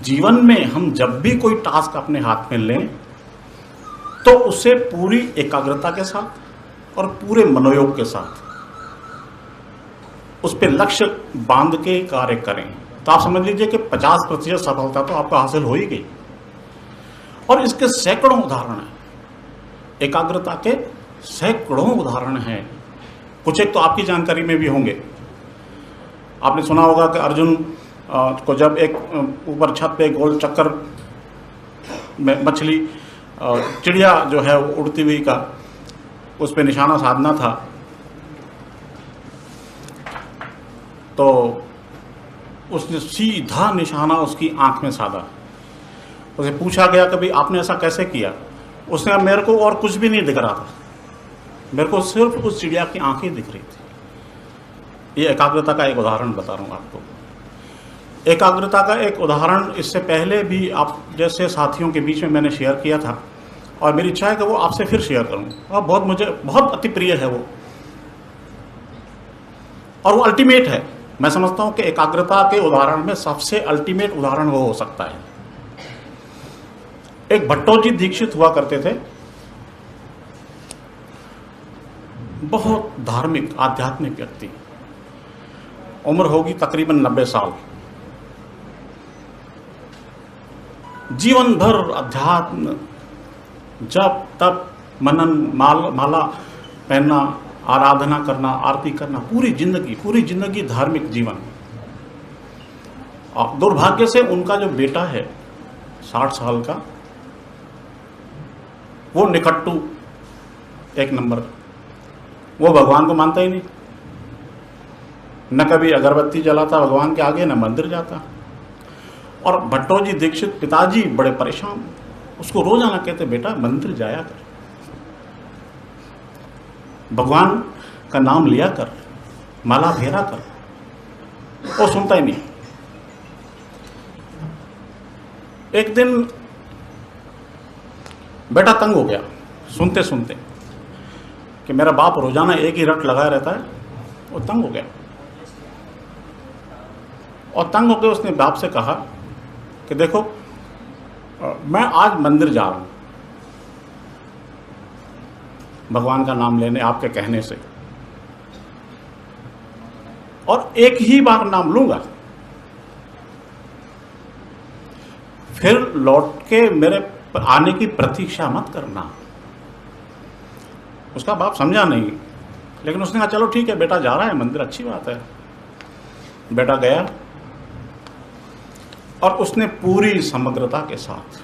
जीवन में हम जब भी कोई टास्क अपने हाथ में लें तो उसे पूरी एकाग्रता के साथ और पूरे मनोयोग के साथ उस पर लक्ष्य बांध के कार्य करें। तो आप समझ लीजिए कि 50% सफलता तो आपको हासिल हो ही गई। और इसके सैकड़ों उदाहरण हैं, एकाग्रता के सैकड़ों उदाहरण हैं। कुछ एक तो आपकी जानकारी में भी होंगे। आपने सुना होगा कि अर्जुन को जब एक ऊपर छत पे गोल चक्कर में मछली चिड़िया जो है उड़ती हुई का उस पर निशाना साधना था, तो उसने सीधा निशाना उसकी आंख में साधा। उसे पूछा गया कि भाई आपने ऐसा कैसे किया? उसने कहा मेरे को और कुछ भी नहीं दिख रहा था, मेरे को सिर्फ उस चिड़िया की आंखें दिख रही थी। ये एकाग्रता का एक उदाहरण बता रहा हूँ आपको। एकाग्रता का एक उदाहरण इससे पहले भी आप जैसे साथियों के बीच में मैंने शेयर किया था और मेरी इच्छा है कि वो आपसे फिर शेयर करूँ। और मुझे बहुत अति प्रिय है वो, और वो अल्टीमेट है। मैं समझता हूँ कि एकाग्रता के उदाहरण में सबसे अल्टीमेट उदाहरण वो हो सकता है। एक भट्टोजी दीक्षित हुआ करते थे, बहुत धार्मिक आध्यात्मिक व्यक्ति, उम्र होगी तकरीबन 90 साल। जीवन भर अध्यात्म, जप तप मनन, माला पहनना, आराधना करना, आरती करना, पूरी जिंदगी धार्मिक जीवन। और दुर्भाग्य से उनका जो बेटा है 60 साल का, वो निकट्टू एक नंबर, वो भगवान को मानता ही नहीं, न कभी अगरबत्ती जलाता भगवान के आगे, न मंदिर जाता। और भट्टोजी दीक्षित पिताजी बड़े परेशान, उसको रोजाना कहते बेटा मंदिर जाया कर, भगवान का नाम लिया कर, माला फेरा कर। वो सुनता ही नहीं। एक दिन बेटा तंग हो गया सुनते सुनते कि मेरा बाप रोजाना एक ही रट लगाया रहता है। वो तंग हो गया और तंग होकर उसने बाप से कहा कि देखो मैं आज मंदिर जा रहा हूं भगवान का नाम लेने आपके कहने से, और एक ही बार नाम लूंगा, फिर लौट के मेरे आने की प्रतीक्षा मत करना। उसका बाप समझा नहीं, लेकिन उसने कहा चलो ठीक है, बेटा जा रहा है मंदिर, अच्छी बात है। बेटा गया और उसने पूरी समग्रता के साथ,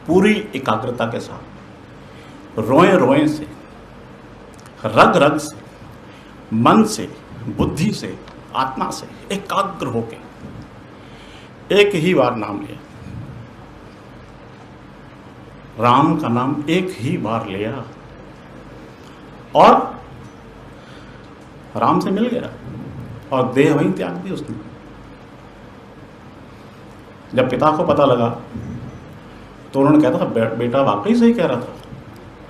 पूरी एकाग्रता के साथ, रोए रोए से, रग रग से, मन से, बुद्धि से, आत्मा से एकाग्र होके एक ही बार नाम लिया। राम का नाम एक ही बार लिया और राम से मिल गया और देह वहीं त्याग दी उसने। जब पिता को पता लगा तो उन्होंने कहा था बेटा वाकई सही कह रहा था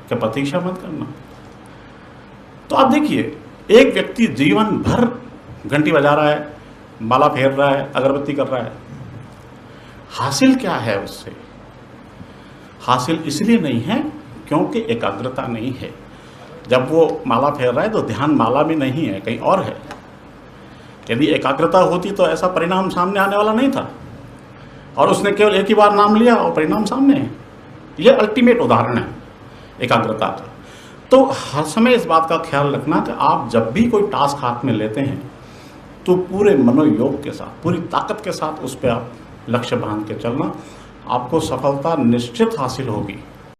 कि प्रतीक्षा मत करना। तो आप देखिए, एक व्यक्ति जीवन भर घंटी बजा रहा है, माला फेर रहा है, अगरबत्ती कर रहा है, हासिल क्या है उससे? हासिल इसलिए नहीं है क्योंकि एकाग्रता नहीं है। जब वो माला फेर रहा है तो ध्यान माला में नहीं है, कहीं और है। यदि एकाग्रता होती तो ऐसा परिणाम सामने आने वाला नहीं था, और उसने केवल एक ही बार नाम लिया और परिणाम सामने है। ये अल्टीमेट उदाहरण है एकाग्रता का। तो हर समय इस बात का ख्याल रखना कि आप जब भी कोई टास्क हाथ में लेते हैं तो पूरे मनोयोग के साथ, पूरी ताकत के साथ उस पर आप लक्ष्य बांध के चलना, आपको सफलता निश्चित हासिल होगी।